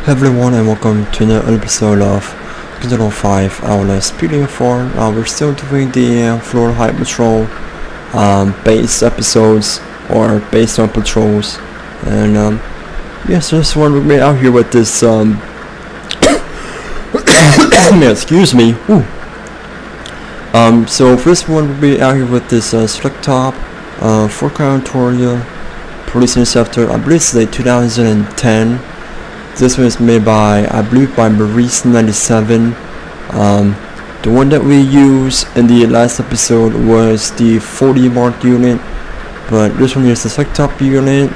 Hello everyone and welcome to another episode of Plguins 5 LSPDFR. We're still doing the Florida Highway Patrol based episodes or based on patrols, and yes, this one we're out here with this excuse me. So for this one we'll be out here with this slick top Ford Crown Toria Police Interceptor. I believe it's a 2010. This one is made by, I believe, by Maurice 97. The one that we used in the last episode was the 40 mark unit, but this one is the slick top unit,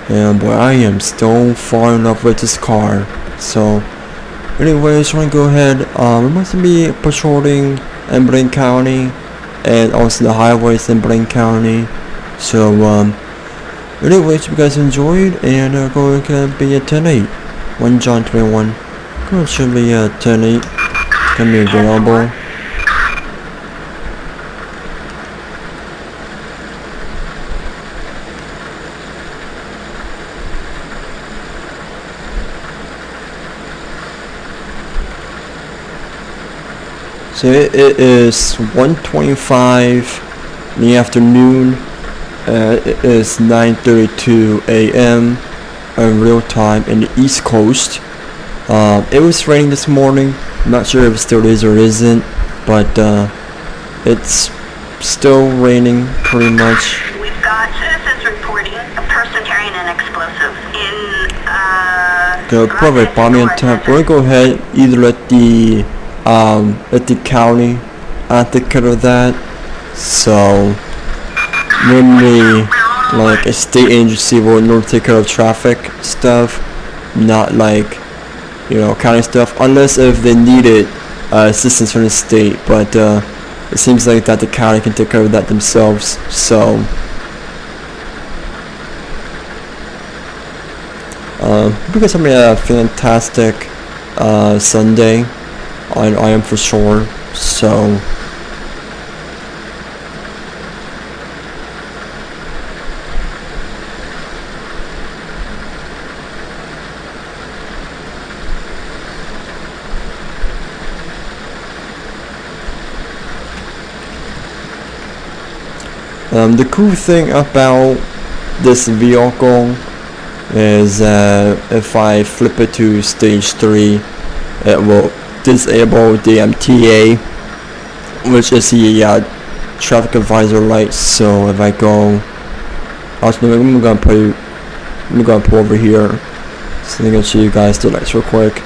and boy, I am still falling in love with this car. So anyways, we're gonna go ahead. We're going to be patrolling in Blaine County and also the highways in Blaine County. So anyways, if you guys enjoyed, and go ahead and be a 10-8. 1 John 21. It should be a 10-8. Can be available. So it is 1:25 in the afternoon. It is 9:32 a.m. in real time in the East Coast. It was raining this morning. I'm not sure if it still is or isn't, but it's still raining pretty much. We've got citizens reporting a person carrying an explosive in probably bombing attempt. We're gonna go ahead either let the county take care of that. So mainly like a state agency will in order to take care of traffic stuff, not like, you know, county stuff, unless if they needed assistance from the state, but it seems like that the county can take care of that themselves. So you guys having a fantastic Sunday. I am for sure. So the cool thing about this vehicle is if I flip it to stage 3, it will disable the MTA, which is the traffic advisor lights. So if I go, I'm gonna pull over here so I'm gonna show you guys the lights real quick.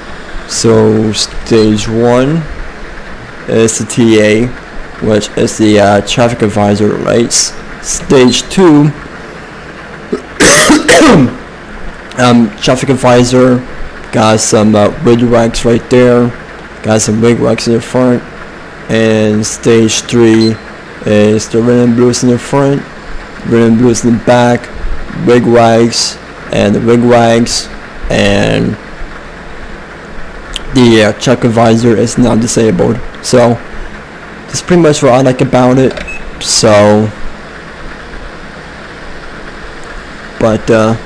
So stage 1 is the TA, which is the traffic advisor lights. Stage 2, traffic advisor, got some wig rags right there, got some wig rags in the front, and stage 3 is the red and blues in the front, red and blues in the back, wig rags, and the wig rags, and the traffic advisor is now disabled. So that's pretty much what I like about it. So but we're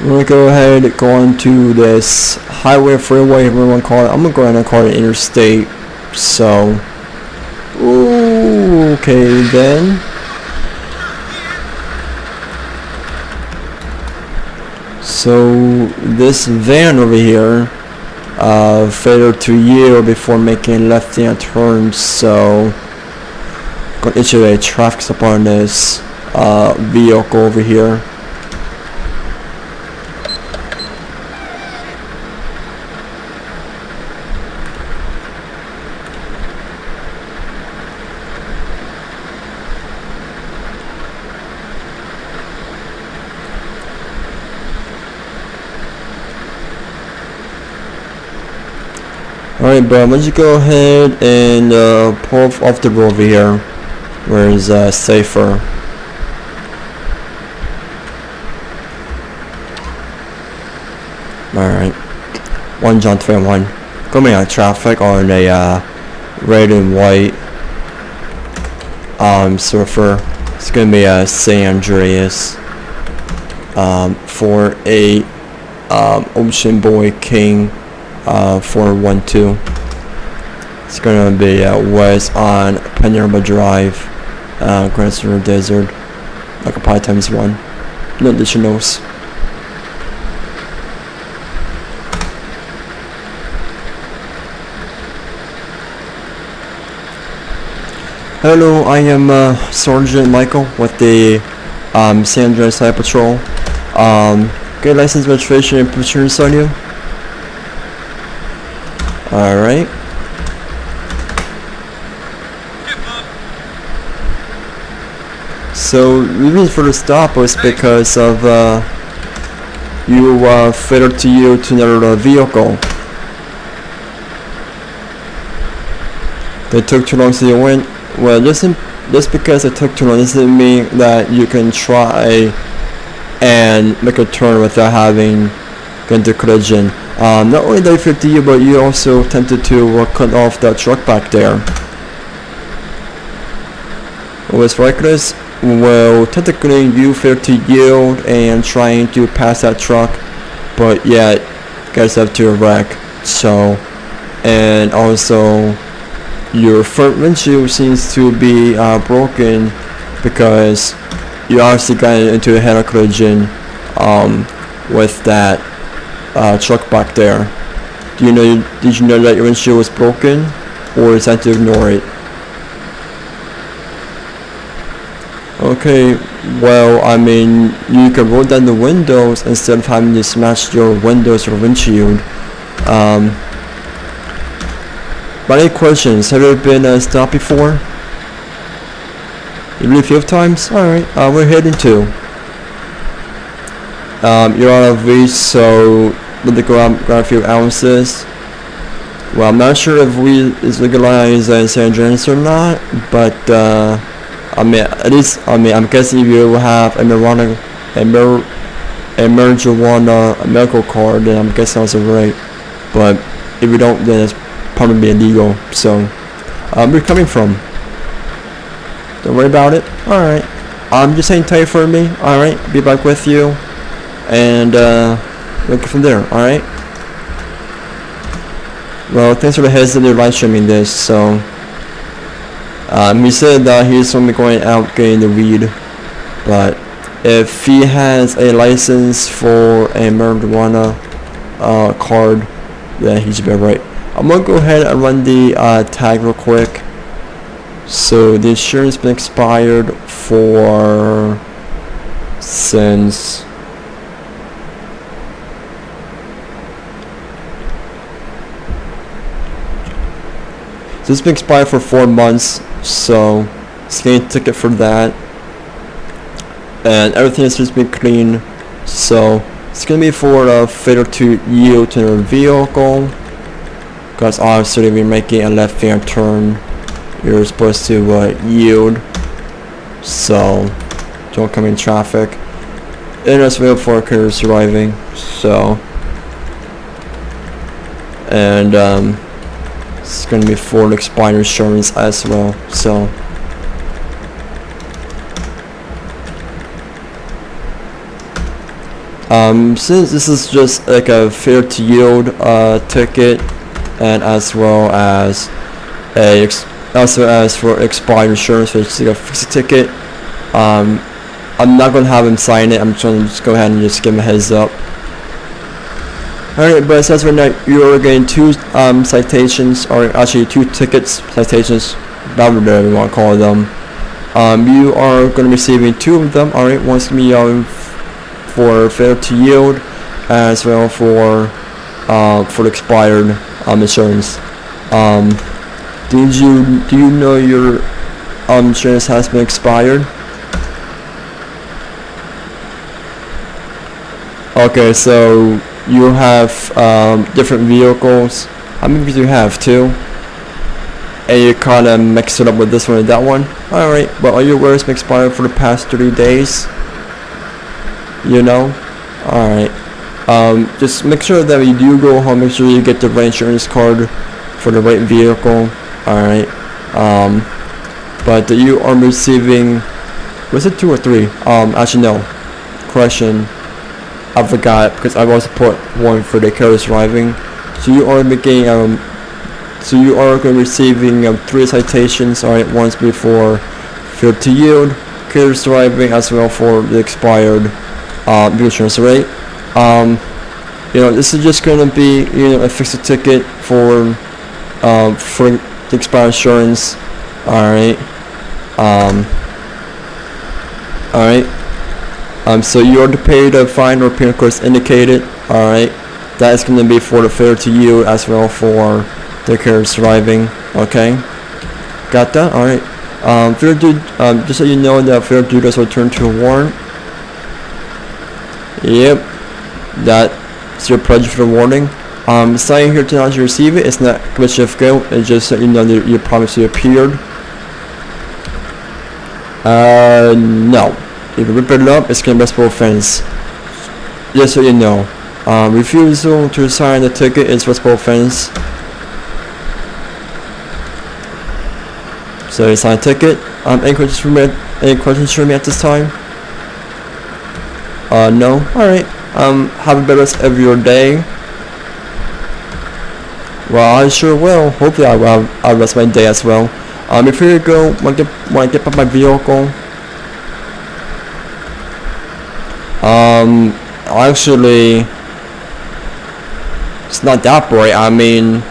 gonna go ahead and go on to this highway, freeway, whatever you want to call it. I'm gonna go ahead and call it interstate. So okay then. So this van over here failed to yield before making left-hand turns, so I'm gonna issue a traffic stop on this vehicle over here. Alright, bro, why don't you go ahead and pull off the road over here where it's safer. Alright, 1 John 21. Coming out of traffic on a red and white surfer. It's gonna be a San Andreas 48 Ocean Boy King 412. It's gonna be west on Panorama Drive, Grand Central Desert, like a pi times 1. No additionals. Hello, I am Sergeant Michael with the San Andreas Side Patrol. Get license, registration, and insurance on you. Alright. So, the reason for the stop was because of you failed to yield to another vehicle. They took too long, so you went. Well, just because it took too long doesn't mean that you can try and make a turn without having get into collision. Not only did they fail to you, but you also attempted to cut off that truck back there. It was reckless. Well, technically you failed to yield and trying to pass that truck, but yet gets up to a wreck. So, and also your front windshield seems to be broken because you obviously got into a head-on collision with that truck back there. Did you know that your windshield was broken, or is that to ignore it? Okay, well, I mean, you can roll down the windows instead of having to smash your windows or windshield. But any questions? Have you ever been stopped before? Even a few times? Alright, we're heading to. You're out of reach, so let me go out grab a few ounces. Well, I'm not sure if weed is legalized in San Andreas or not, but I mean, at least, I'm guessing if you have a marijuana medical card, then I'm guessing that's right. But if you don't, then it's probably illegal. So, where you coming from? Don't worry about it. Alright. Just hang tight for me. Alright. Be back with you. And, look from there. Alright. Well, thanks for the heads up. They're live streaming this. So, he said that he's only going out getting the weed. But, if he has a license for a marijuana card, then he should be alright. I'm gonna go ahead and run the tag real quick. So the insurance been expired for since it's been expired for 4 months, so it's getting a ticket for that, and everything has just been clean. So it's gonna be for failure to yield to the vehicle. Because obviously, if you're making a left-hand turn, you're supposed to yield, so don't come in traffic. And as well for cars arriving. So, and it's gonna be for expired insurance as well. So, since this is just like a failure to yield ticket, and as well as for expired insurance, which is like a fixed ticket. I'm not gonna have him sign it. I'm trying to just go ahead and just give him a heads up. Alright, but it says right now you're getting 2 citations, or actually 2 tickets, citations, whatever you want to call them. You are going to be receiving 2 of them. Alright, one's going to be for failure to yield, as well for the expired insurance. Do you know your insurance has been expired? Okay, so you have different vehicles. How many do you have? 2? And you kind of mix it up with this one and that one? Alright, but are you aware it's been expired for the past 30 days? You know? Alright. Just make sure that when you do go home, make sure you get the right insurance card for the right vehicle. Alright. But you are receiving, was it 2 or 3? Actually no. Correction. I forgot because I also put one for the careless driving. So you are making so you are receiving 3 citations. Alright, once before failure to yield, careless driving, as well for the expired vehicle insurance rate. This is just gonna be a fixed ticket for the expired insurance. Alright. So you are to pay the fine or penalty cost indicated. Alright. That is gonna be for the failure to yield as well for the careless driving. Okay. Got that? Alright. Just so you know that failure to yield does return to a warrant. Yep. That's your pledge for the warning. Signing here to not to receive it. It's not commission of guilt. It's just that you know that your promise appeared. No. If you rip it up, it's gonna be a municipal offense. Just so you know. Refusal to sign the ticket is municipal offense. So you sign a ticket. Any questions for me at this time? No. Alright. Have a better rest of your day. Well, I sure will. Hopefully I'll rest my day as well. Before you go, when I get back my vehicle, actually, it's not that bright. I mean,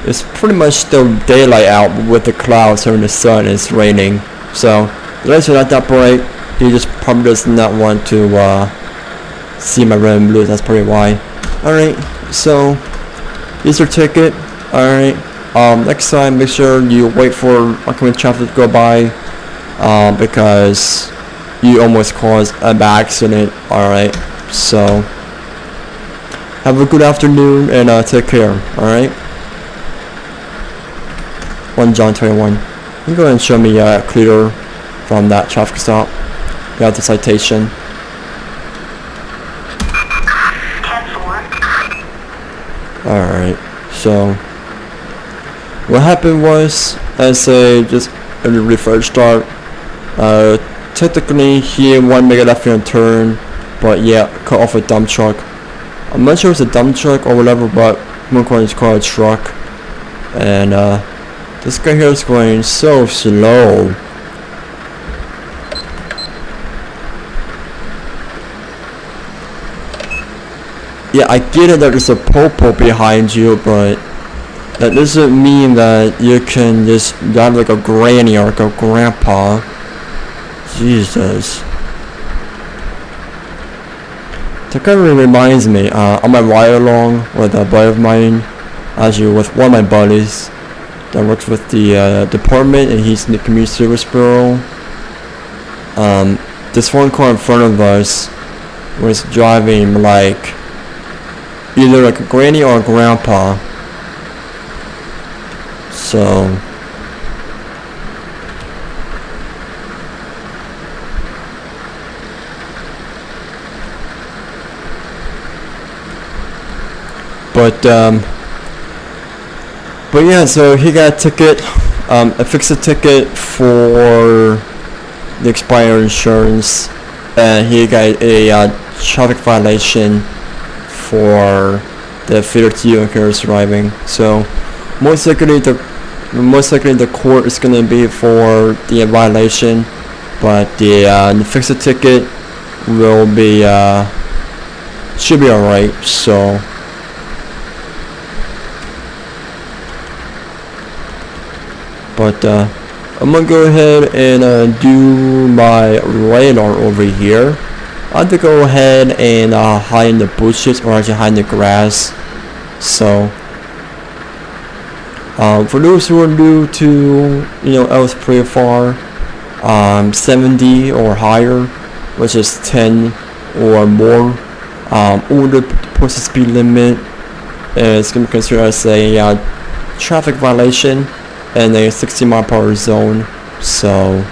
it's pretty much still daylight out with the clouds and the sun. It's raining, so the lights are not that bright. He just probably does not want to see my red and blue. That's probably why. Alright, so here's your ticket. Alright, next time make sure you wait for oncoming traffic to go by, because you almost caused an accident. Alright, so have a good afternoon and take care. Alright, 1 John 21. You can go ahead and show me clear from that traffic stop. Got the citation. 10-4. Alright, so what happened was, as a just a refresh start, technically he wanted to make a left-hand turn, but yeah, cut off a dump truck. I'm not sure if it's a dump truck or whatever, but I'm going to call it a truck. And this guy here is going so slow. Yeah, I get it that there's a popo behind you, but that doesn't mean that you can just drive like a granny or like a grandpa. Jesus. That kind of reminds me, on my ride along with a buddy of mine, actually with one of my buddies that works with the department, and he's in the community service bureau. This one car in front of us was driving like either like a granny or a grandpa. So but yeah, so he got a ticket, a fixed ticket for the expired insurance, and he got a traffic violation for the failure to yield and careless driving. So most likely the court is gonna be for the violation, but the fixed ticket will be should be alright. So but I'm gonna go ahead and do my radar over here. I have to go ahead and hide in the bushes, or actually hide in the grass. So for those who are new to LSPDFR, 70 or higher, which is 10 or more, over the posted speed limit is going to be considered as a traffic violation in a 60 mile per hour zone. So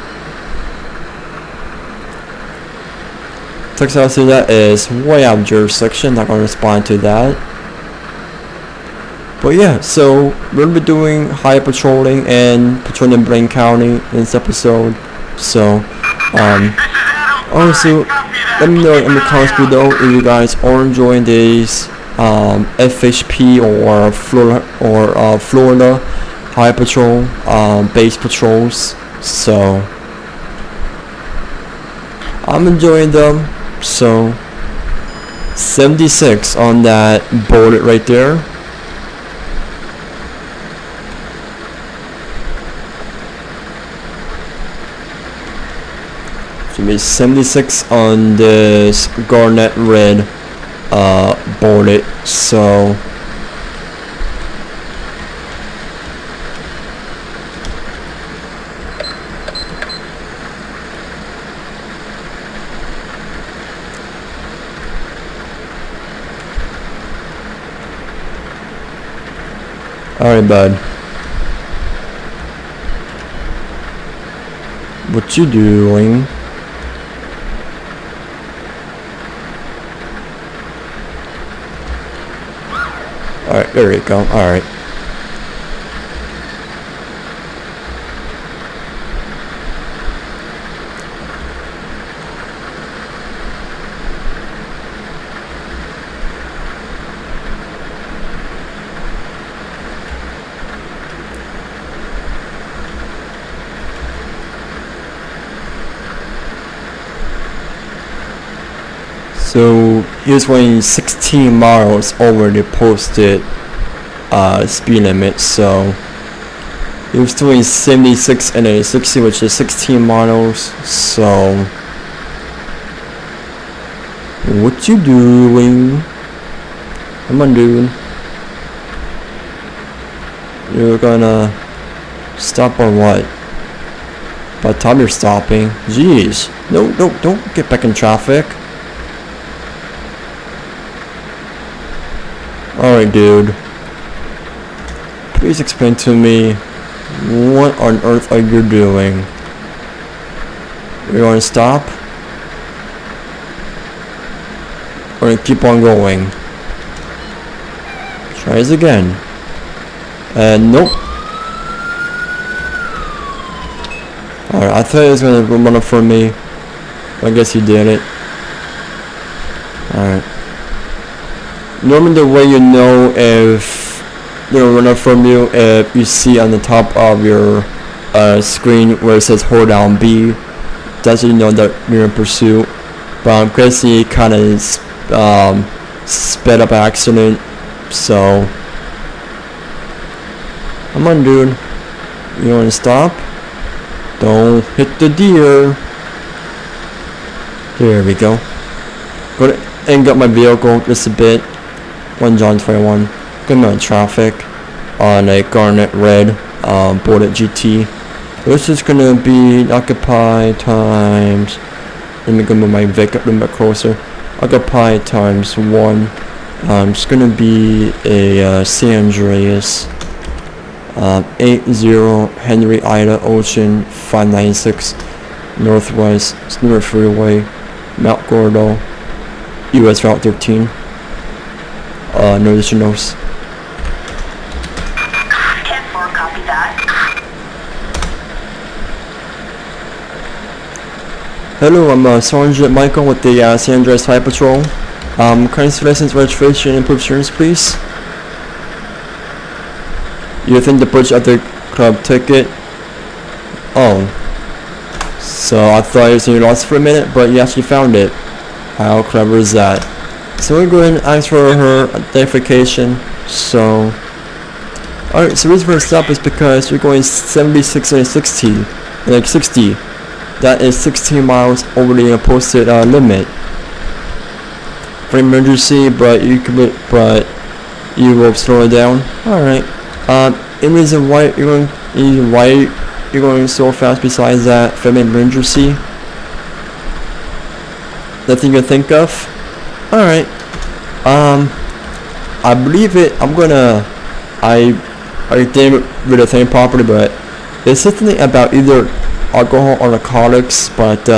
text to that is way out of jurisdiction. Not going to respond to that. But yeah, so we're going to be doing high patrolling and patrolling in Blaine County in this episode. So also let me know in the comments below if you guys are enjoying these FHP or Florida High Patrol base patrols. So I'm enjoying them. So 76 on that bullet right there. Should be 76 on this garnet red bullet. So alright, bud. What you doing? Alright, there you go. Alright. So here's when 16 miles over the posted speed limit. So it was doing 76 and a 60, which is 16 miles. So what you doing? Come on, dude. You're gonna stop or what? By the time you're stopping, jeez. No, don't get back in traffic. Alright, dude. Please explain to me what on earth are you doing? You're gonna stop? Or keep on going? Try this again. Nope. Alright, I thought he was gonna run up for me. I guess he did it. Alright. Normally the way you know if they'll run up from you, if you see on the top of your screen where it says hold down B, that's when you know that you're in pursuit. But I'm guessing he kind of sped up accident. So come on, dude. You wanna stop? Don't hit the deer. There we go. Go to and got my vehicle just a bit. 1 John 21. Good amount of traffic on a garnet red bullet GT. This is gonna be occupy times. Let me go move my Vic up a little bit closer. Occupy times 1. It's gonna be a San Andreas 80 Henry Ida Ocean 596 Northwest Snooter Freeway, Mount Gordo, US Route 13. No additionals. 10-4, copy that. Hello, I'm Sergeant Michael with the San Andreas High Patrol. Currency license, registration, and proof insurance, please. You think the bridge at the club ticket? Oh. So I thought you was in your lost for a minute, but you actually found it. How clever is that? So we're going to ask for her identification. So, alright, so the reason for the stop is because you're going 76 and 60. Like 60. That is 16 miles over the posted limit. For emergency, but you will slow it down. Alright. Any reason why you're going so fast besides that family emergency? Nothing you can think of? Alright. I believe it. I didn't really think properly, but it's something about either alcohol or narcotics. But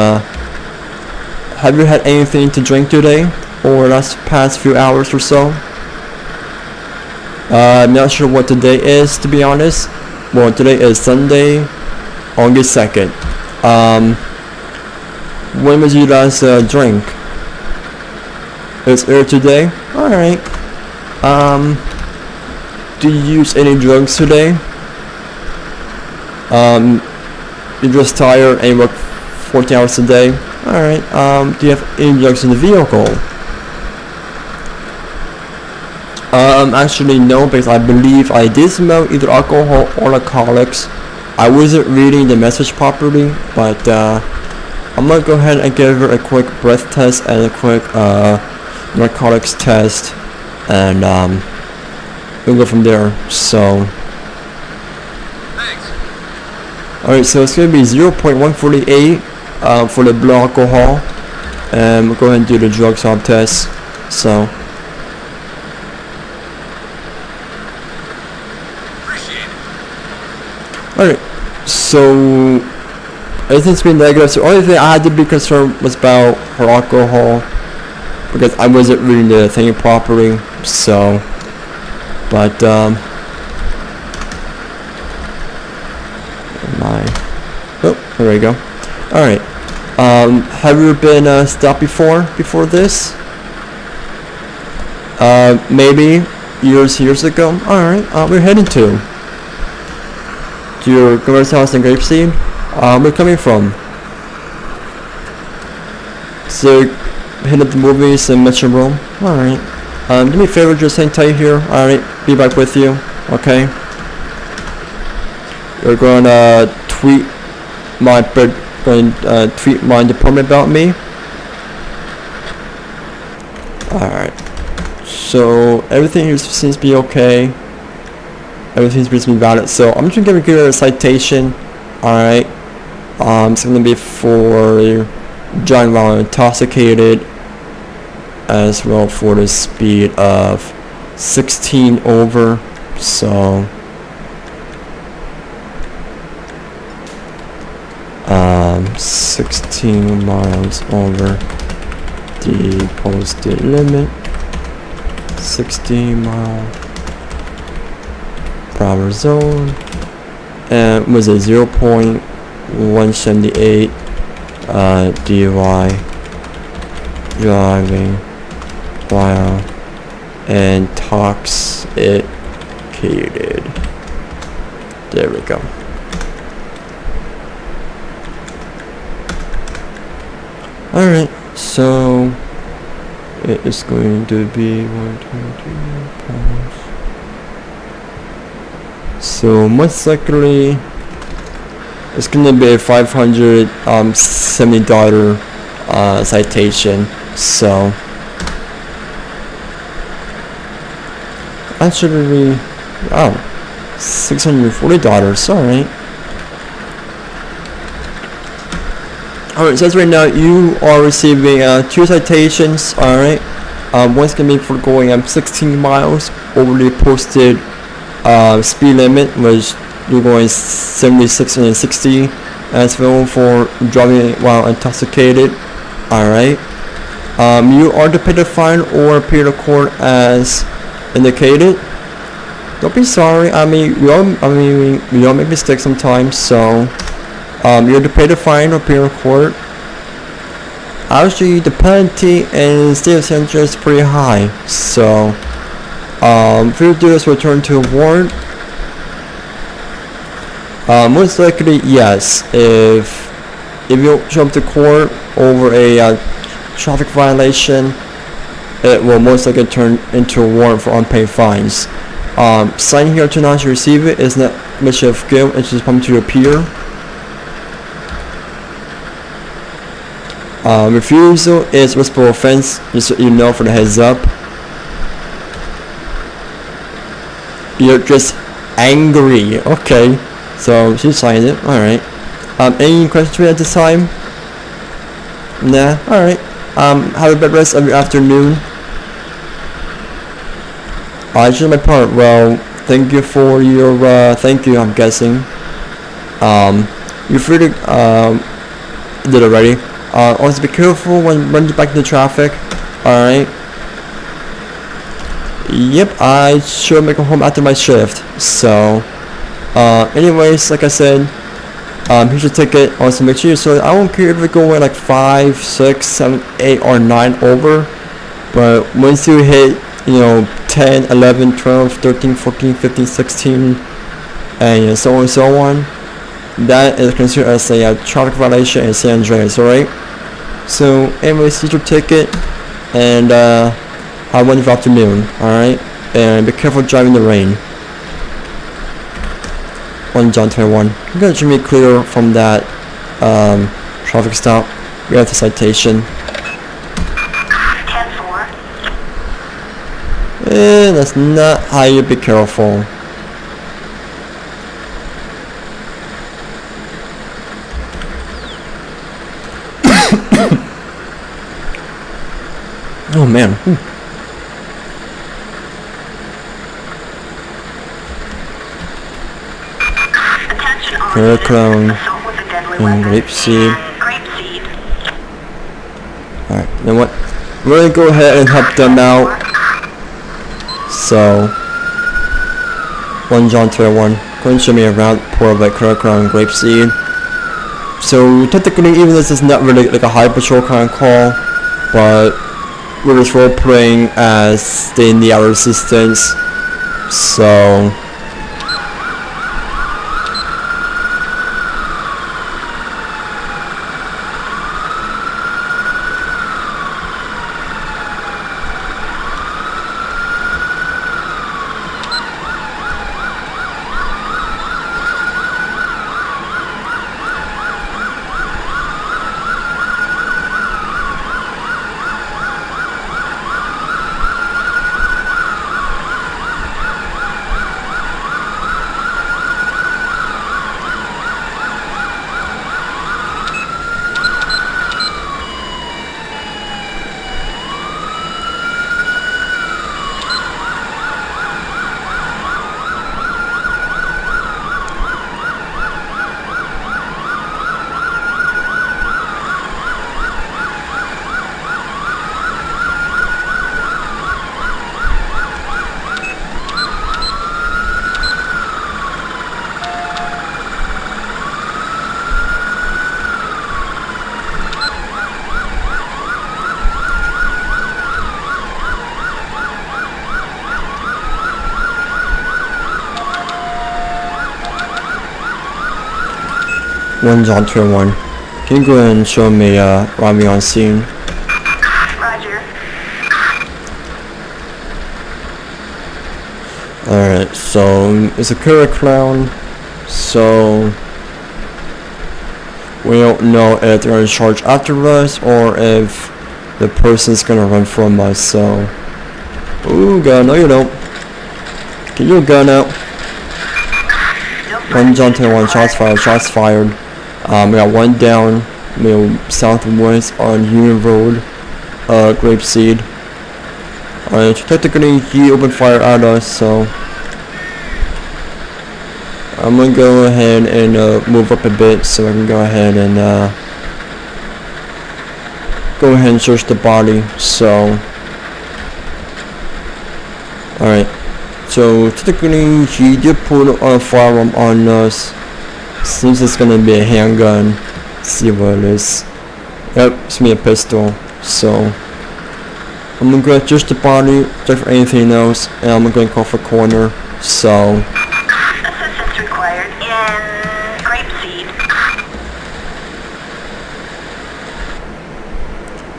have you had anything to drink today or last past few hours or so? I'm not sure what today is, to be honest. Well, today is Sunday, August 2nd. When was you last drink? It's earlier today. Alright. Do you use any drugs today? You're just tired and work 14 hours a day. Alright. Do you have any drugs in the vehicle? Actually no, because I believe I did smell either alcohol or alcoholics. I wasn't reading the message properly, but I'm gonna go ahead and give her a quick breath test and a quick narcotics test, and we'll go from there. So Thanks. alright, so it's gonna be 0.148 for the blood alcohol, and we'll go ahead and do the drug swab test. So alright, so everything's been negative. So the only thing I had to be concerned was about her alcohol, because I wasn't reading the thing properly. So, but oh, there we go. Alright, have you been stopped before this? Maybe years ago. Alright, we're heading to your grandma's house in Grapeseed. We're coming from. So, hit up the movies and Metro Rome. Alright. Do me a favor, just hang tight here. Alright, be back with you. Okay. We're gonna tweet my department about me. Alright. So everything here seems to be okay. Everything seems to be valid. So I'm just gonna give her a citation. Alright. It's gonna be for driving while intoxicated, as well for the speed of 16 over. So 16 miles over the posted limit. 60 mile per hour zone, and was a 0.178 DUI driving while intoxicated. There we go. Alright, so it is going to be 120 pounds. So most likely it's gonna be a $570 citation. So actually, wow, $640. Alright. Alright, so as right now you are receiving 2 citations. Alright. One's gonna be for going 16 miles over the posted speed limit, which you're going 76 and 60, as well for driving while intoxicated. Alright. You are to pay the fine or appear to court as indicated. Don't be sorry. We all make mistakes sometimes. So you're to pay the fine or appear in court. Actually, the penalty in the state of San Diego is pretty high. So if you do this, return to a warrant. Most likely, yes. If you show up to court over a traffic violation, it will most likely turn into a warrant for unpaid fines. Sign here to not receive it is not admission of guilt. It's just come to appear. Refusal is whisper offense, just so you know, for the heads up. You're just angry. Okay, so she signed it. Alright. Any questions for you at this time? Nah. Alright. Have a better rest of your afternoon. I did my part. Well, thank you for your thank you, I'm guessing. You're free to did already. Also be careful when running back into traffic. Alright. Yep, I should make it home after my shift. So anyways, like I said, here's your ticket. Also make sure, so I don't care if it go like 5, 6, 7, 8 or 9 over. But once you hit, 10, 11, 12, 13, 14, 15, 16, and so on and so on, that is considered as a traffic violation in San Andreas, alright? So anyways, here's your ticket, and have a wonderful afternoon, alright? And be careful driving in the rain. 1 John 21. I'm gonna try to be clear from that traffic stop. We have the citation. 10-4. That's not how you be careful. Oh man. Attention all Carrot units. clone Assault with a deadly and weapon grapeseed. and grapeseed. Alright, then what? We're gonna go ahead and help them out. So 1 John 21. Go and show me around pour by carrot clone and grapeseed. So technically, even this is not really like a high patrol kind of call, but we're just role playing as they need our assistance. So One John 21. Can you go ahead and show me Robbie on scene? Roger. Alright, so it's a killer clown, so we don't know if they're gonna charge after us or if the person's gonna run from us. So ooh, gun, no you don't. Get your gun out. 1 John 21, shots fired, shots fired. We got one down, southwest on Union Road, Grapeseed. Alright, technically he opened fire at us, so I'm gonna go ahead and move up a bit so I can go ahead and search the body. So alright, so technically he did pull a firearm on us. Seems it's gonna be a handgun. Let's see what it is. Yep, it's me a pistol. So I'm gonna go search the body, check for anything else, and I'm gonna call for coroner. So Assistance required in Grapeseed.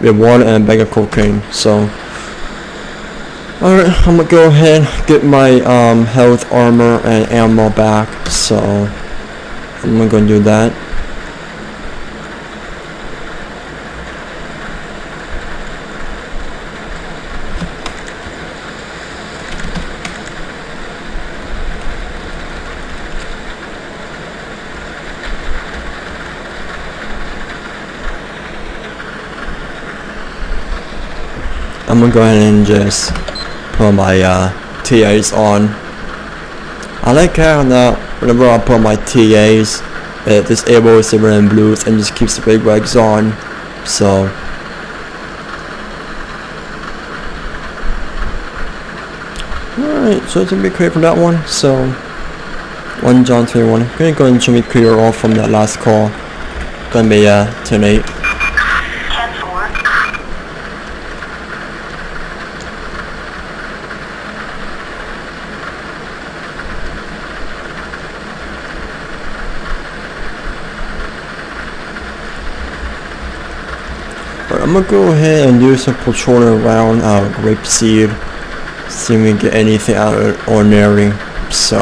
we have water and a bag of cocaine. So alright, I'm gonna go ahead get my health, armor, and ammo back. So I'm not gonna do that. I'm gonna go ahead and just put my TAs on. I like how that whenever I put my TAs, it disables the red and blues and just keeps the big legs on. So alright, so it's gonna be clear for that one. So 1 John 21. I'm gonna go and show me clear off from that last call. Gonna be 10-8. 10-4. I'm gonna go ahead and do some patrolling around Grapeseed, see if we can get anything out of the ordinary. So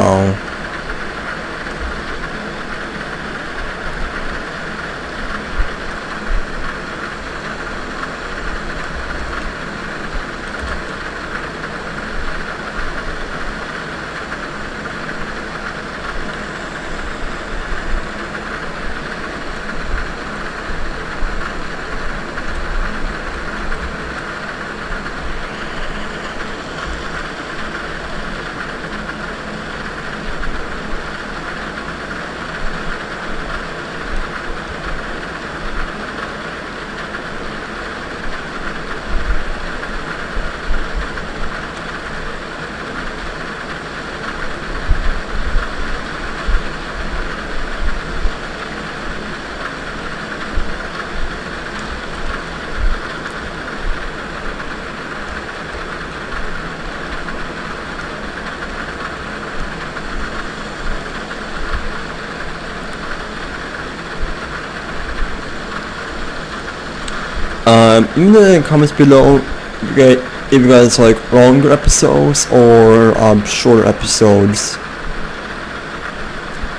in the comments below if you guys like longer episodes or shorter episodes,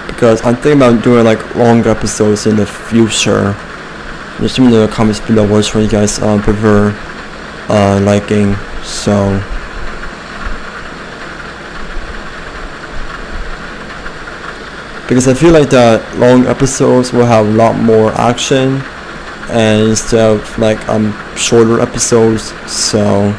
because I'm thinking about doing like longer episodes in the future. Just in the comments below which one you guys prefer liking. So because I feel like that long episodes will have a lot more action and instead of like shorter episodes. So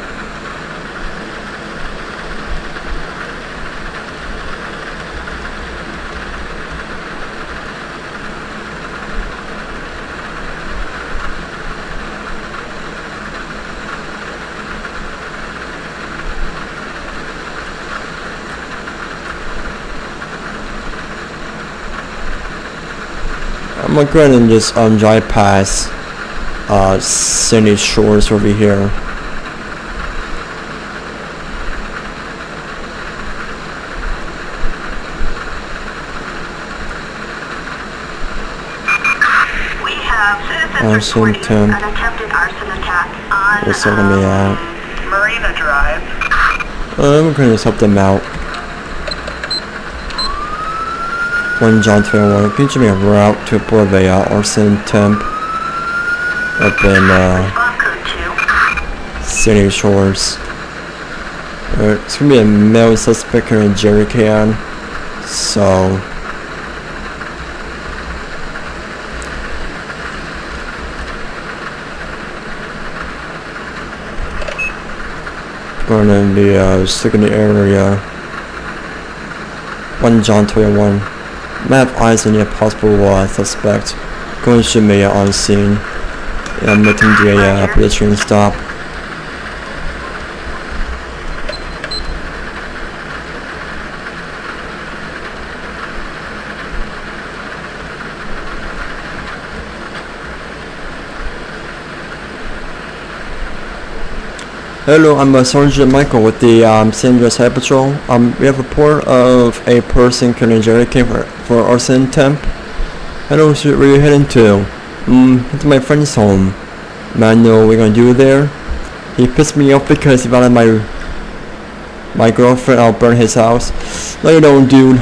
I'm gonna go ahead and just drive past Sandy Shores over here. We have citizens reporting an attempted arson attack What's that gonna be at? Marina Drive. I'm gonna just help them out. One John 21. Can you give me a route to report a arson attempt up in Sandy Shores? It's gonna be a male suspect here in Jerry Can. So going in the secondary area. 1 John 21. Might have eyes on a possible suspect. Going to me on scene. I'm making the pedestrian stop. Hello, I'm Sergeant Michael with the San Andreas Highway Patrol. We have a report of a person killing Jerry King for arson attempt. Hello, where are you heading to? Into my friend's home. Man, know what we're gonna do there? He pissed me off because he found out my girlfriend. I'll burn his house. No, you don't, dude.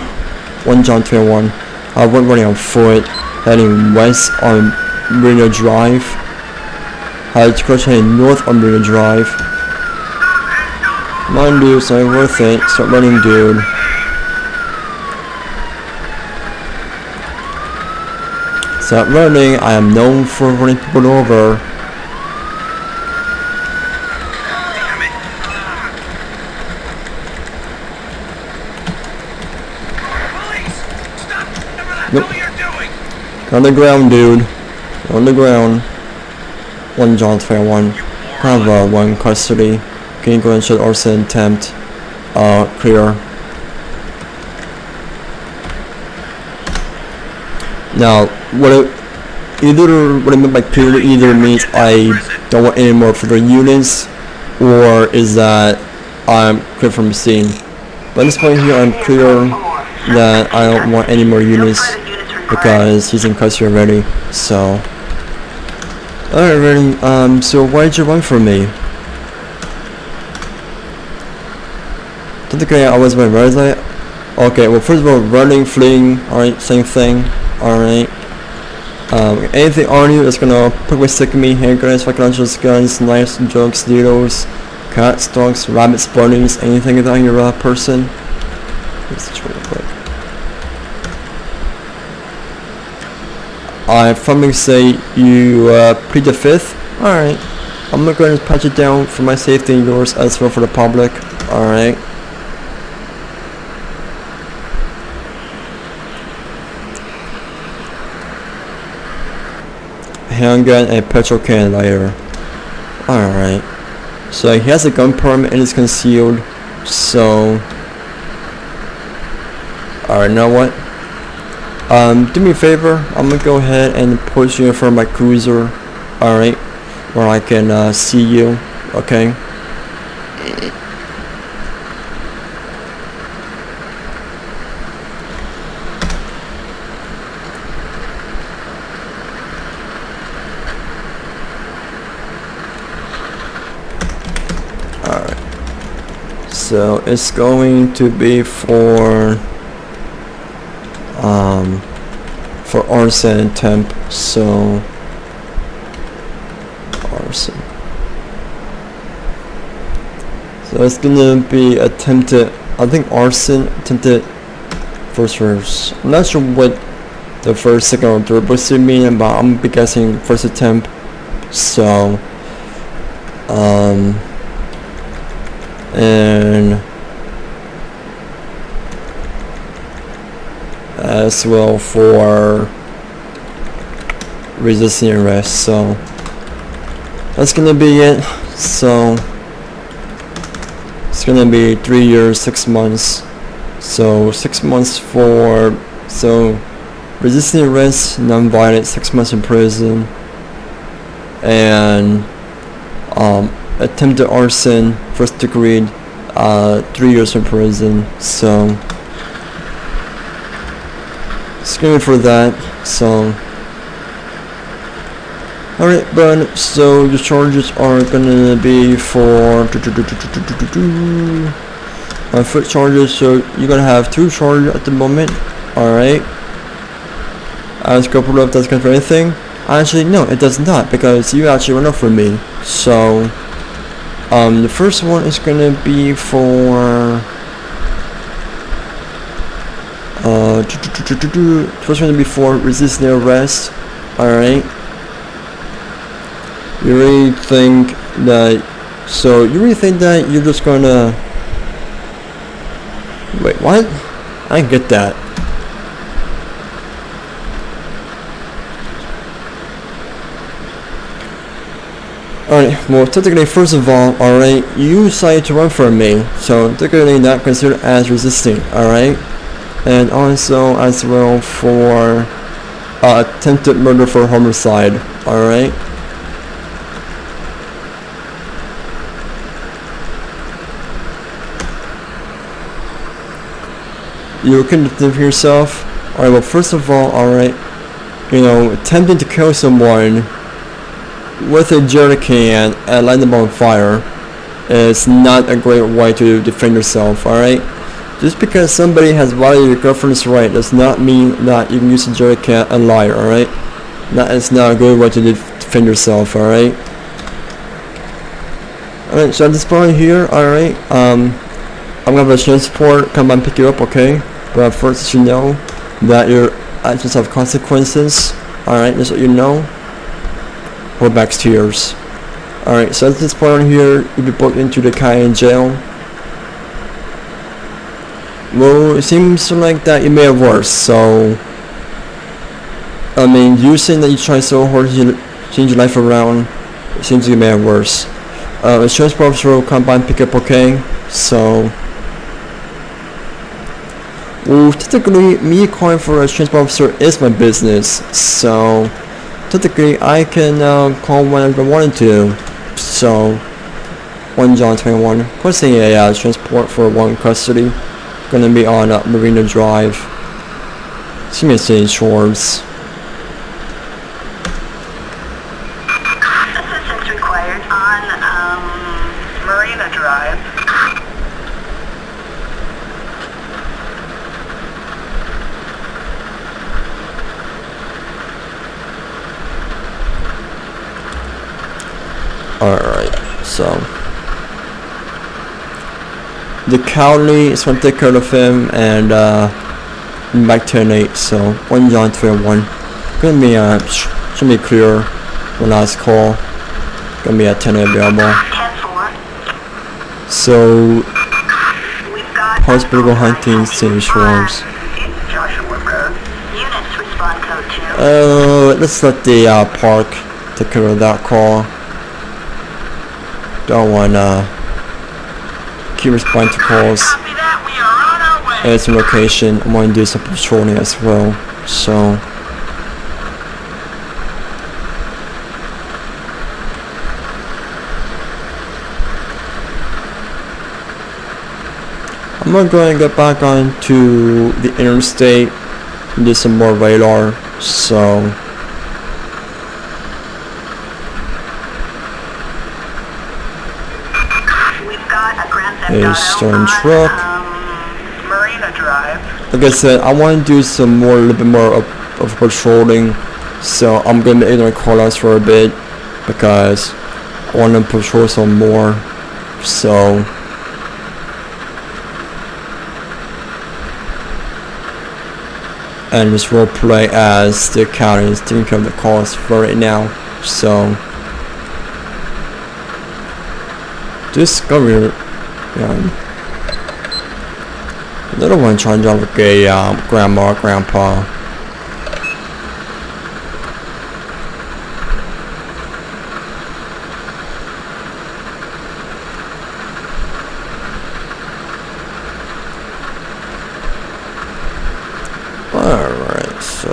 1 John 21. I went running on foot, heading west on Marina Drive. I had to go heading north on Marina Drive. Come on, dude, it's not worth it. Start running, dude. Stop running. I am known for running people over. Nope. On the ground, dude. On the ground. 1 John 21. Have 1 custody. Can you go and show arson attempt? Clear. Now, what I meant by clear either means I don't want any more further units, or is that I'm clear from the scene. But at this point here, I'm clear that I don't want any more units because he's in custody already. So, Alright, Rennie, so why did you run from me? Technically, I was my red light. Okay, well, first of all, running, fleeing, alright, same thing, alright. Anything on you that's gonna put my stick in me, hand grenades, fucking launchers, guns, knives, jokes, needles, cats, dogs, rabbits, bunnies, anything on your person. Let's try real quick. I firmly say you plead the fifth. Alright. I'm not going to patch it down for my safety and yours as well for the public. Alright. Handgun and petrol can lighter. Alright. So he has a gun permit and is concealed. So alright, now what? Do me a favor, I'm gonna go ahead and push you in front of my cruiser, alright, where I can see you, okay? Alright, so it's going to be for arson and temp, so arson. So it's gonna be attempted, I think arson, attempted first verse. I'm not sure what the first, second, or third was meaning, but I'm be guessing first attempt. So and as well for resisting arrest. So that's gonna be it. So it's gonna be 3 years, 6 months. So 6 months for resisting arrest, non-violent, 6 months in prison, and attempted arson, first degree, 3 years in prison. So it's gonna be for that. So alright, but so your charges are gonna be for foot charges. So you're gonna have 2 charges at the moment. Alright, as couple of that's good for anything. Actually, no, it does not, because you actually run off from me. So the first one is gonna be for first one to be for resisting arrest. Alright. You really think that you're just gonna wait, what? I didn't get that. Alright, well technically first of all, alright, you decided to run from me, so technically not considered as resisting, alright? And also as well for attempted murder for homicide, alright? You can defend yourself. Alright, well first of all, alright, attempting to kill someone with a jerry can and light them on fire is not a great way to defend yourself, alright? Just because somebody has violated your girlfriend's right does not mean that you can use a jerry can and lie, alright? That is not a good way to defend yourself, alright? Alright, so at this point here, alright, I'm gonna have a transport come by and pick you up, okay? But first you know that your actions have consequences, alright, just so you know. We're back to yours. Alright, so at this point here, you'll be booked into the Cayenne jail. Well, it seems like that you may have worse, so I mean, you saying that you tried so hard to change your life around, it seems you may have worse. A transport officer will come by and pick up, okay? So well, technically me calling for a transport officer is my business, so technically I can call whenever I wanted to. So 1 John 21, requesting a transport for 1 custody, gonna be on Marina Drive. It's gonna be St. Shores. Drive. Alright, so the county is gonna take care of him, and back 10-8, so 1 John 3-1. Gonna be should be clear when last call. Gonna be at 10-8 available. 10-4. So We've got possible hunting scene shores. Joshua Road. Units respond code 2. Let's let the park take care of that call. Don't wanna keep responding to calls. Copy that. We are on our way. And it's a location. I want to do some patrolling as well. So I'm gonna go and get back onto the interstate and do some more radar. So a stone truck. Marina Drive. Like I said, I want to do a little bit more of patrolling, so I'm gonna ignore callouts for a bit because I want to patrol some more. So and just role play as the county is taking care of the calls for right now. So discover. Little one trying to drive like a grandma or grandpa. Alright, so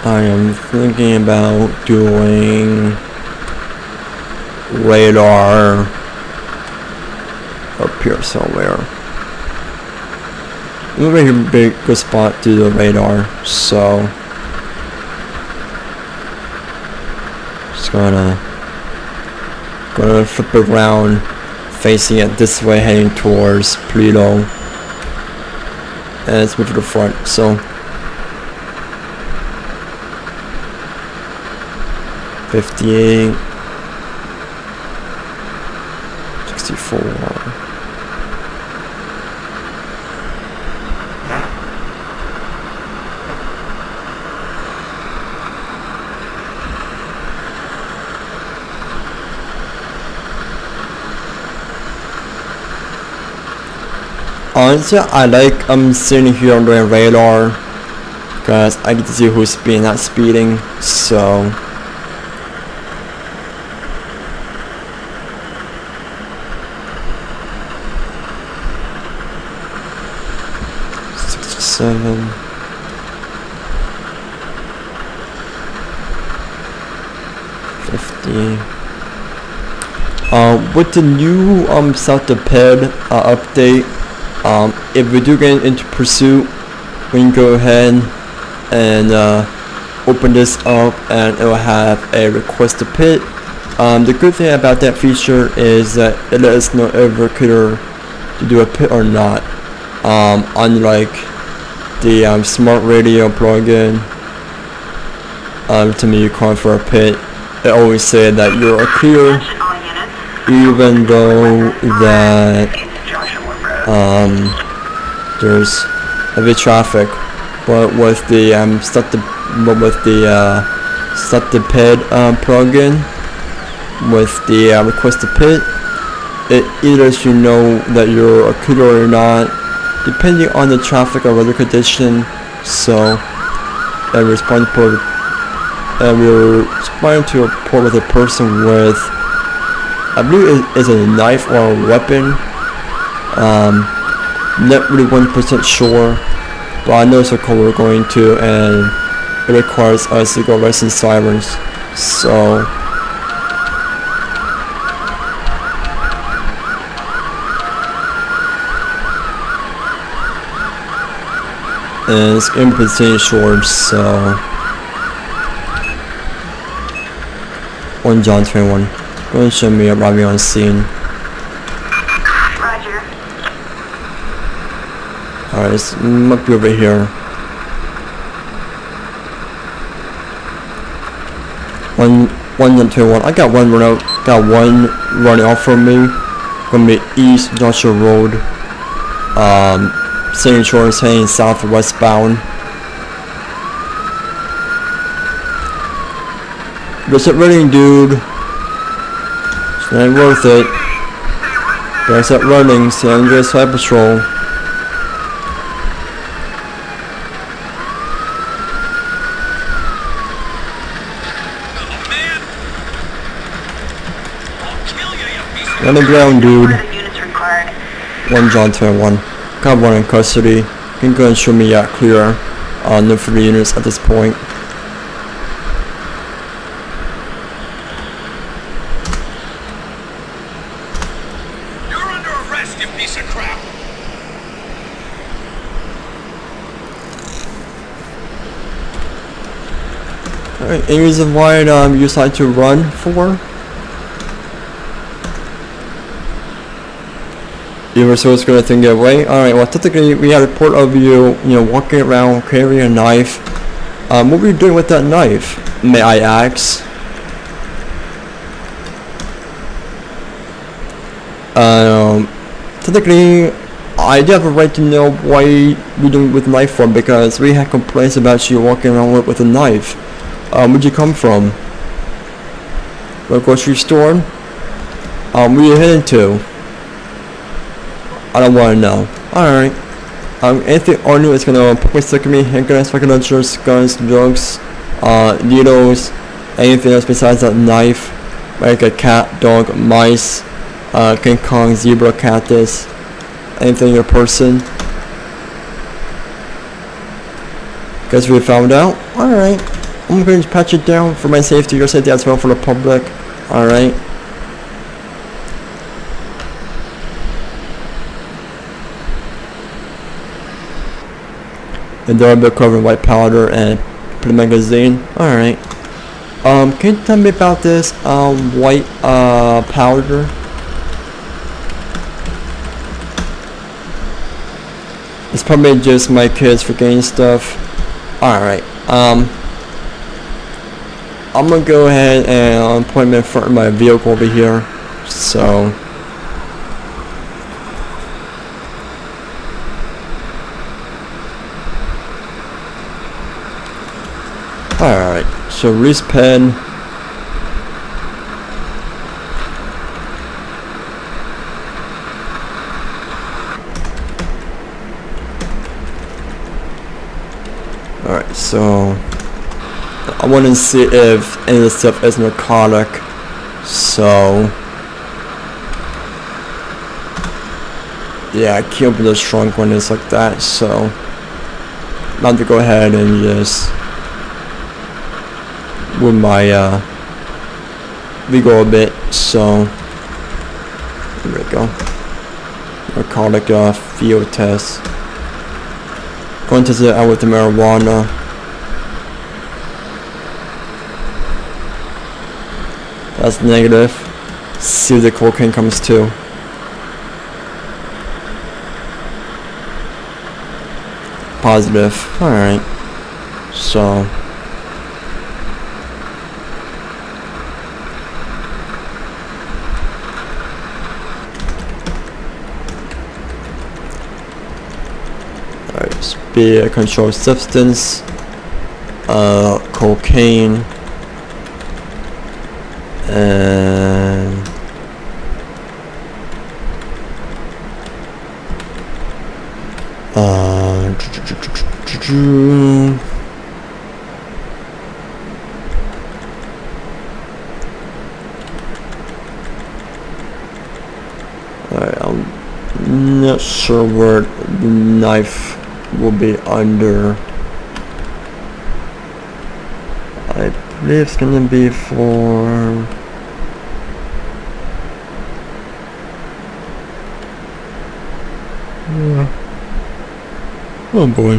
I am thinking about doing radar up here somewhere. Maybe a big good spot to do the radar, so just gonna flip it around, facing it this way, heading towards Pluto, and let's move to the front. So 58, 64. Honestly, I like sitting here on the radar because I get to see who's speeding, not speeding. So seven. With the new South Ped update, if we do get into pursuit, we can go ahead and open this up, and it will have a request to pit. The good thing about that feature is that it lets us know if we're clear to do a pit or not. Unlike the smart radio plugin, to me you call for a pit, it always said that you're clear, even though that there's heavy traffic. But with the start the pit plugin, with the request to pit, it either lets you know that you're clear or not, depending on the traffic or weather condition. So we're responding to a report with a person with, I believe it is a knife or a weapon. Not really 1% sure, but I know it's a call we're going to, and it requires us to go arrest Sirens. So and it's in between shorts, so 1 John 21. Go and show me arriving on scene. Roger. Alright, this might be over here. 1 John 21. I got one running off from me. Gonna be East Joshua Road. St. Shores heading south westbound. What's it running, dude? It's not worth it. There's that running, San Andreas Flight Patrol. On the ground, dude. Further units required. 1 John 21. Got one in custody. You can go and show me clear no further units at this point. You're under arrest, you piece of crap! Alright, any reason why you decide to run for? You were so scared to get away? Alright, well technically we had a report of you, walking around carrying a knife. What were you doing with that knife? May I ask? Technically, I do have a right to know why you're doing it with a knife for, because we had complaints about you walking around with a knife. Where'd you come from? The grocery store? Where you heading to? I don't want to know. Alright. Anything on you is gonna probably stick me, handguns, rocket launchers, guns, drugs, needles, anything else besides that knife, like a cat, dog, mice, King Kong, zebra, cactus, anything in your person. Guess we found out? Alright. I'm going to patch it down for my safety, your safety as well for the public. Alright. And there will be covered in white powder and put a magazine. Alright. Can you tell me about this white powder? It's probably just my kids forgetting stuff. Alright. I'm gonna go ahead and point them in front of my vehicle over here. So alright, so Reese pen. Alright, so I want to see if any of this stuff is narcotic. So yeah, I can't open the trunk when it's like that, so I'm about to go ahead and just with my legal a bit. So here we go. Narcotic field test. Going to test it out with the marijuana. That's negative. See if the cocaine comes too. Positive. Alright. So alright, be a controlled substance. Cocaine. And alright, I'm not sure where the knife will be under. I'm believe it's gonna be for... Yeah. Oh boy.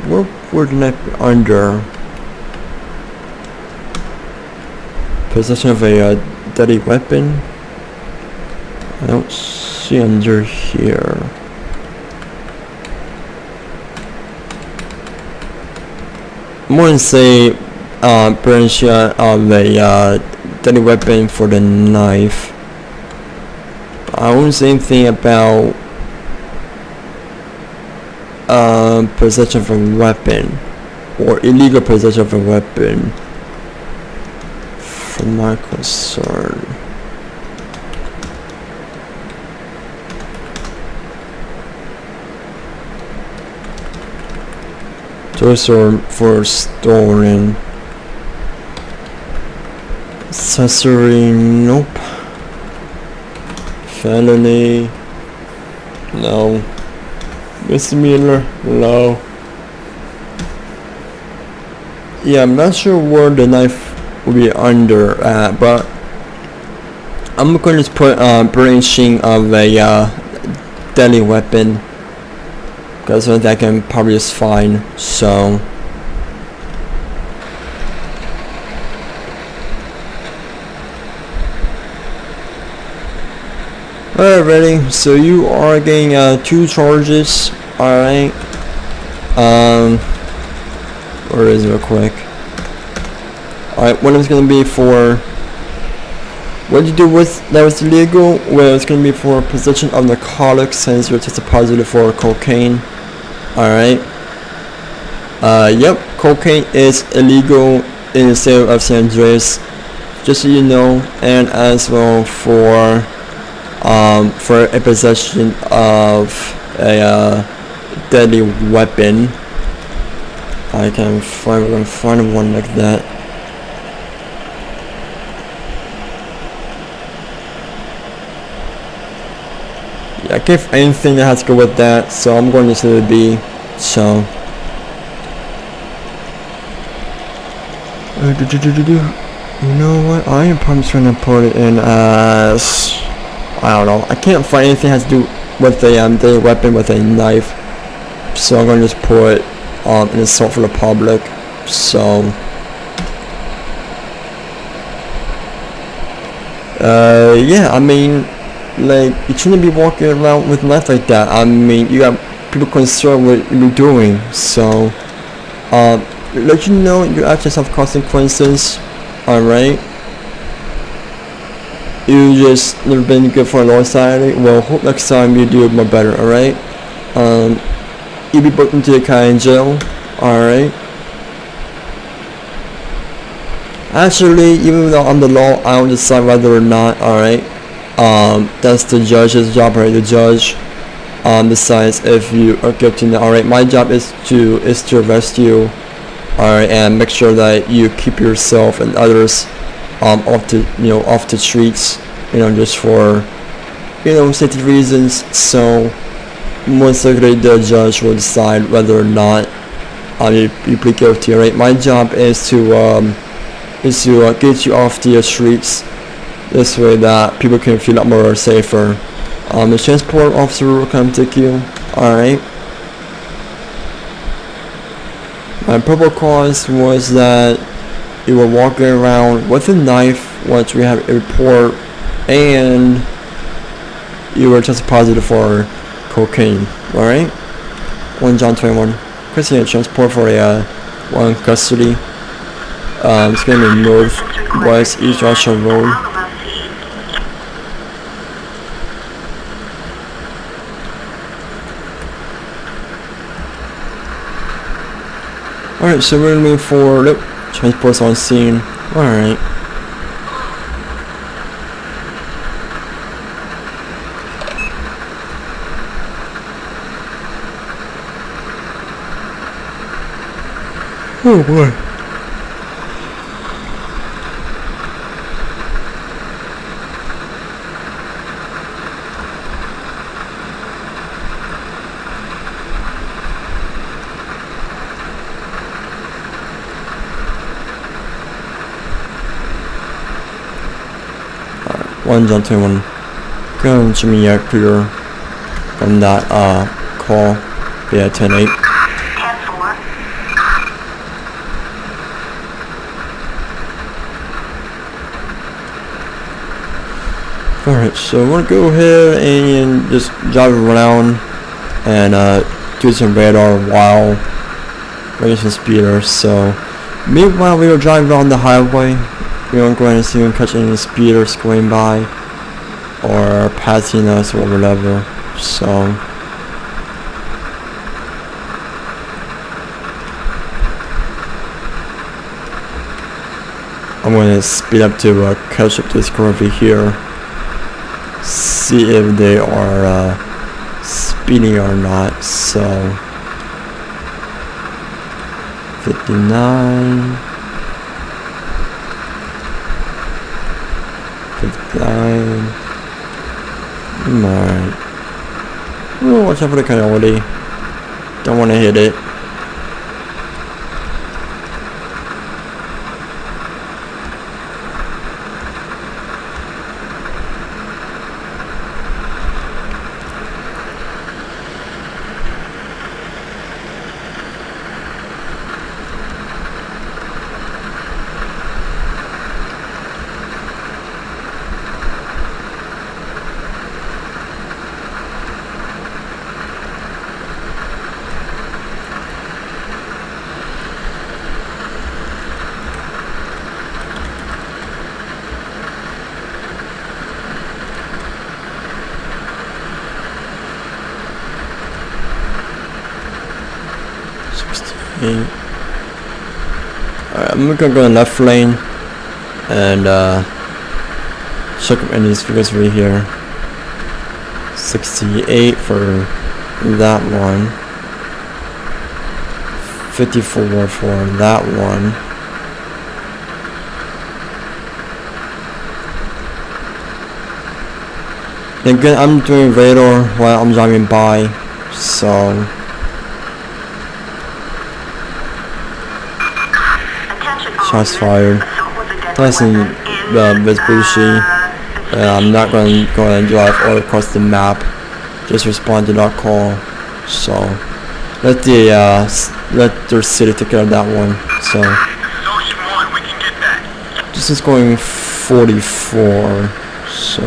What would not be under? Possession of a deadly weapon? I don't see under here. I'm gonna say possession of a deadly weapon for the knife. I won't say anything about possession of a weapon or illegal possession of a weapon from my concern. Those are for storing. Accessory, nope. Felony, no. Misdemeanor, no. Yeah, I'm not sure where the knife will be under at, but I'm going to put brandishing of a deadly weapon, because that can probably is fine. So alright, ready. So you are getting 2 charges. Alright. Where is it real quick? Alright, one is gonna be for what you do with that was illegal. Well, it's gonna be for possession of narcotics since you're tested positive for cocaine. Alright. Yep, cocaine is illegal in the state of San Andreas, just so you know, and as well for a possession of a deadly weapon. I can find one like that. Yeah, I can't find anything that has to go with that, so I'm going to say the B. So you know what? I am probably trying to put it in as, I don't know. I can't find anything that has to do with a deadly weapon with a knife, so I'm going to just put an assault for the public. So yeah, I mean, like, you shouldn't be walking around with a knife like that. I mean, you got people concerned with what you're doing. So let you know your actions have consequences. Alright, you just never been good for a law society. Well, hope next time you do more better. Alright, you'll be put into the county jail. Alright, actually, even though I'm the law, I don't decide whether or not. Alright, that's the judge's job, right? The judge decides if you are guilty. Alright, my job is to arrest you, alright, and make sure that you keep yourself and others off the streets, just for safety reasons. So most likely the judge will decide whether or not you plead guilty. Alright, my job is to get you off the streets. This way that people can feel a lot more safer. The transport officer will come take you. Alright. My probable cause was that you were walking around with a knife once we have a report, and you were tested positive for cocaine. Alright. 1 John 21. Christian transport for a one custody. It's going to be northwest East Joshua Road. Alright, so we're gonna move forward. Transport's on scene. Alright. Oh boy. 1 John 21. Going to me clear from that call via 10-8. 10-4. Alright, so I'm gonna go ahead and just drive around and do some radar while making some speeders. So meanwhile we will drive around the highway. We won't go ahead and see if we can catch any speeders going by or passing us or whatever. So I'm gonna speed up to catch up to this car over here. See if they are speeding or not. So 59, 59. Alright. Oh, watch out for the coyote. Don't want to hit it. Alright, I'm gonna go in the left lane and check up any of these figures right here. 68 for that one. 54 for that one. And again, I'm doing radar while I'm driving by, so shots fired. Nice and Vespucci. I'm not going to go ahead and drive all across the map. Just respond to that call. So let their city take care of that one. So this is going 44. So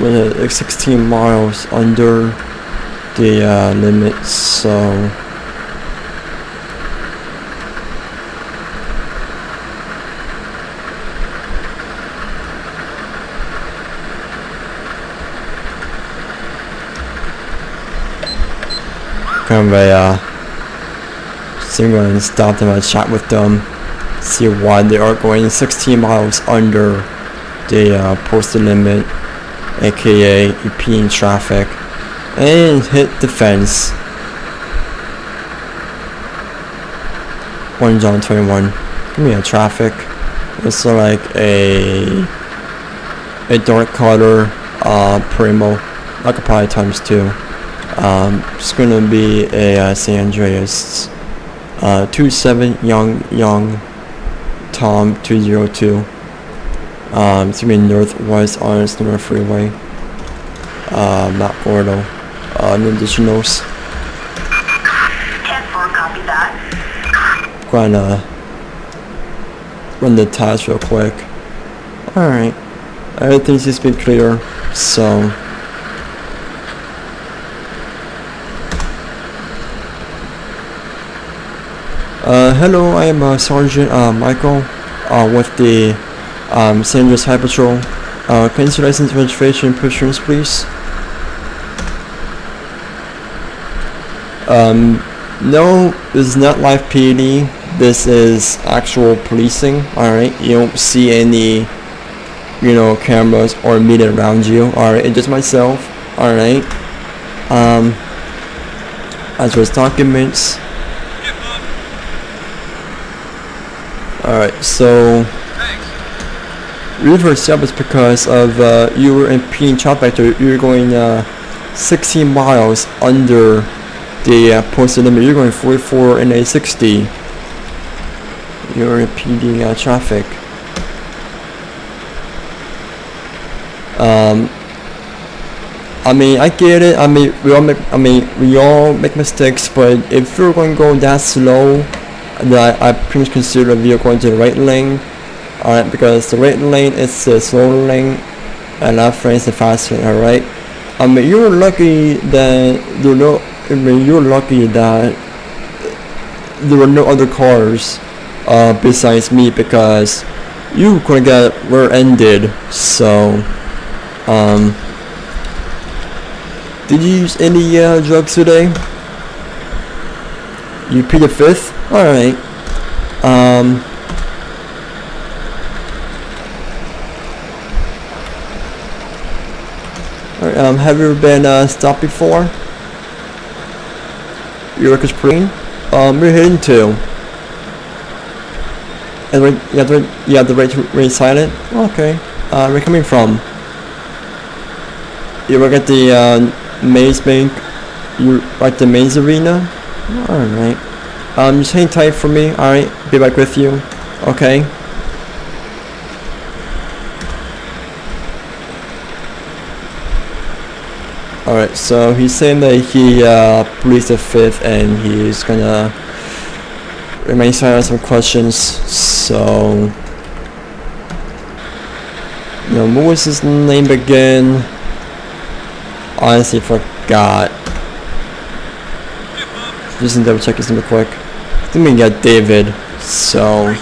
we're like 16 miles under the limit. So kind of a single and stop them and chat with them, see why they are going 16 miles under the posted limit, aka impeding traffic, and hit the fence. 1 John 21. Give me a traffic. It's like a dark color Primo, I could probably times 2. It's gonna be a San Andreas 27 Young Tom 202. It's gonna be northwest on Snow Freeway. Mount Gordo. No additionals. 10-4, copy that. Gonna run the test real quick. Alright. Everything seems to be clear, so hello, I am Sergeant Michael with the San Andreas High Patrol. Can you see license, registration, insurance, please? No, this is not live PD. This is actual policing. Alright, you don't see any, cameras or media around you. Alright, it's just myself. Alright. As well as documents. Alright, so reason for yourself is because of you were impeding traffic. You're going 16 miles under the posted limit. You're going 44 in a 60. You're impeding traffic. I mean, I get it. I mean, we all make mistakes, but if you're going to go that slow, then I pretty much consider you're going to the right lane. Alright, because the right lane is the slow lane, and left lane is the fast lane. Alright. I mean, you're lucky that you're lucky that there were no other cars besides me, because you could get rear-ended. So did you use any drugs today? You plead the fifth? Alright. Alright, have you ever been stopped before? Your record's green? You're heading to. And you have the right to remain silent? Okay. Where are you coming from? You work at the Maze Bank? You like the Maze Arena? Alright. Just hang tight for me, alright? Be back with you. Okay. Alright, so he's saying that he pleads the fifth and he's gonna remain silent on some questions. So, what was his name again? Honestly forgot. Just double check his name real quick. I think we got David. So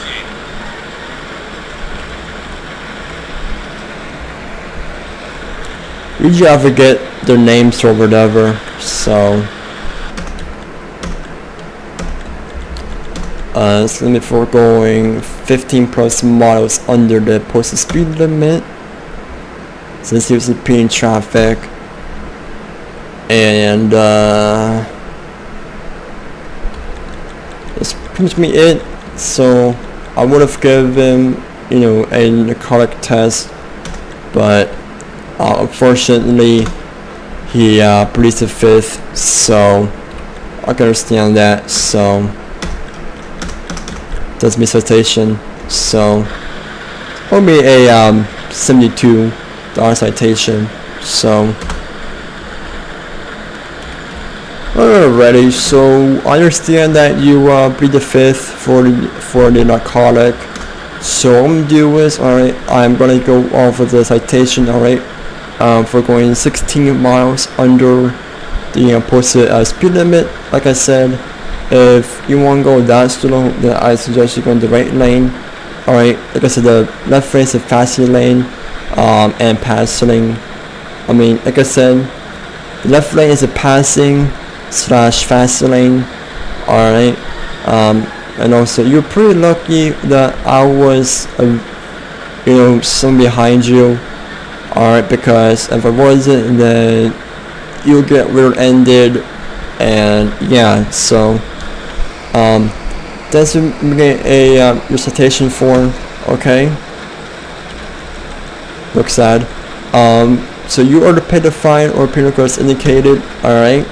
usually I forget their names or whatever. So let's limit for going 15 plus miles under the posted speed limit, since he was impeding traffic. And that's pretty much me it. So I would have given him, a narcotic test, but unfortunately he pleads the fifth, so I can understand that. So that's my citation. So only a $72 citation. So alrighty, so I understand that you plead the fifth for the narcotic. So what I'm gonna do is, alright, I'm gonna go off with the citation, alright, for going 16 miles under the posted speed limit. Like I said, if you want to go that slow, then I suggest you go in the right lane. Alright, like I said, the left lane is the fast lane, and passing. I mean, like I said, the left lane is a passing / fast lane. Alright, and also you're pretty lucky that I was some behind you. Alright, because if I wasn't, then you'll get rear-ended. And yeah, so that's your citation form. Okay, looks sad. So you either pay the fine or penalty as indicated. Alright.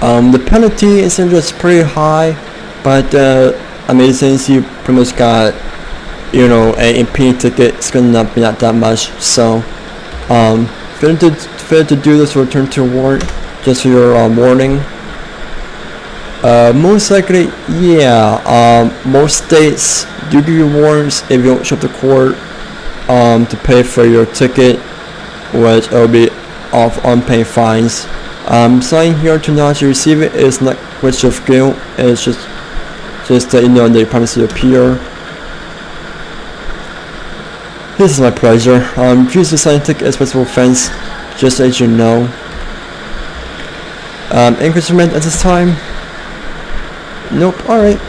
The penalty is just pretty high, but I mean, since you pretty much got an impeding ticket, it's gonna not be that much. So fair to do this, return to warrant, just for your warning. Most likely, yeah. Most states do give you warrants if you don't show up to court to pay for your ticket, which will be off unpaid fines. Signing here to not to receive it is not which of guilt. It's just that they promise to appear. This is my pleasure. Choose to sign ticket as possible offense, just as you know. Increment at this time? Nope. Alright.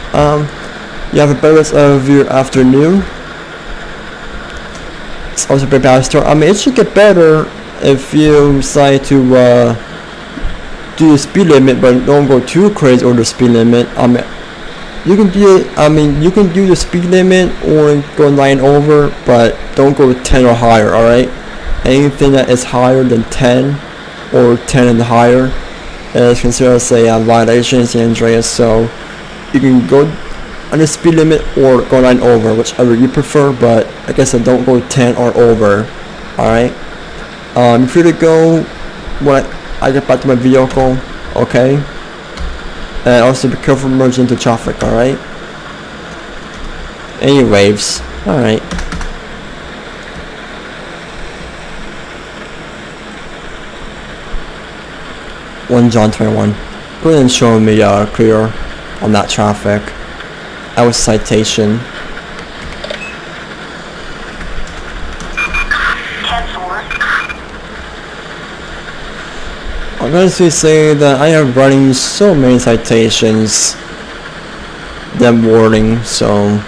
You have a better rest of your afternoon. It's also very bad start. I mean, it should get better if you decide to do the speed limit, but don't go too crazy over the speed limit. You can do the speed limit or go 9 over, but don't go 10 or higher. Alright, anything that is higher than 10 or 10 and higher is considered as a violation in San Andreas. So you can go under speed limit or go 9 over, whichever you prefer, but I guess I don't go 10 or over. Alright? I'm free to go when I get back to my vehicle, okay? And also be careful merging into traffic, alright? Anyways, alright. 1 John 21. Go ahead and show me clear on that traffic. I was citation. 10-4. I'm going to say that I am running so many citations that morning, so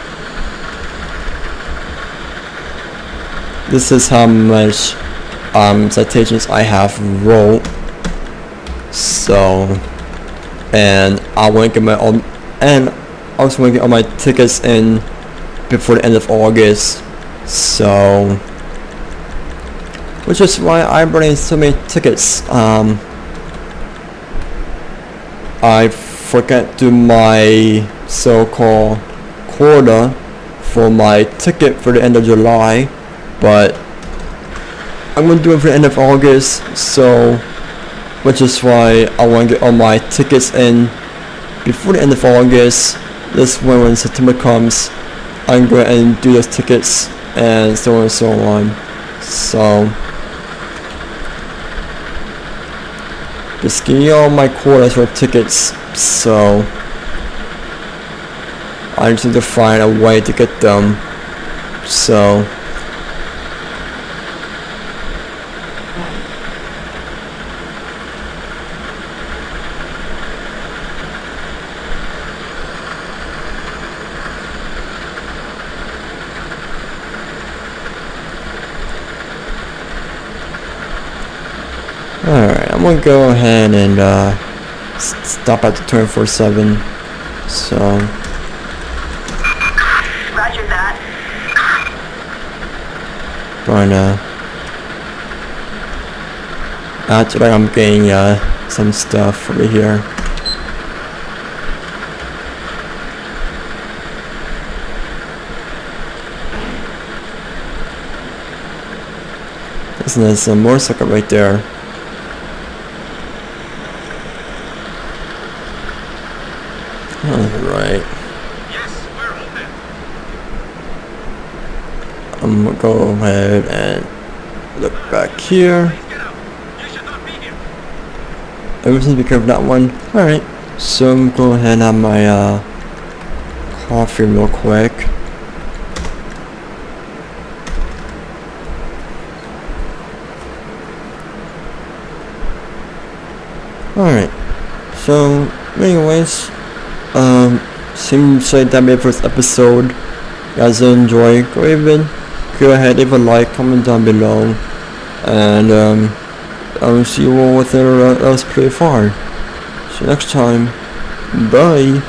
this is how much citations I have wrote. So, and I want to get my own, and I also want to get all my tickets in before the end of August. So, which is why I'm running so many tickets. I forgot to do my so-called quota for my ticket for the end of July, but I'm going to do it for the end of August, so which is why I want to get all my tickets in before the end of August. This way when September comes, I'm going to and do those tickets and so on and so on. So just give me all my quotas for tickets, so I just need to find a way to get them. So alright, I'm gonna go ahead and stop at the 24/7. So Roger that. gonna after that I'm getting some stuff over here. Isn't there some motorcycle right there? Alright. Yes, we're open. I'm gonna go ahead and look back here. Please get out. You should not be here. Everything's be careful that one. Alright. So I'm gonna go ahead and have my coffee real quick. Alright. So anyways, seems like that made first episode. You guys enjoy, go ahead, leave a like, comment down below, and I'll see you all with the LSPDFR. See you next time. Bye.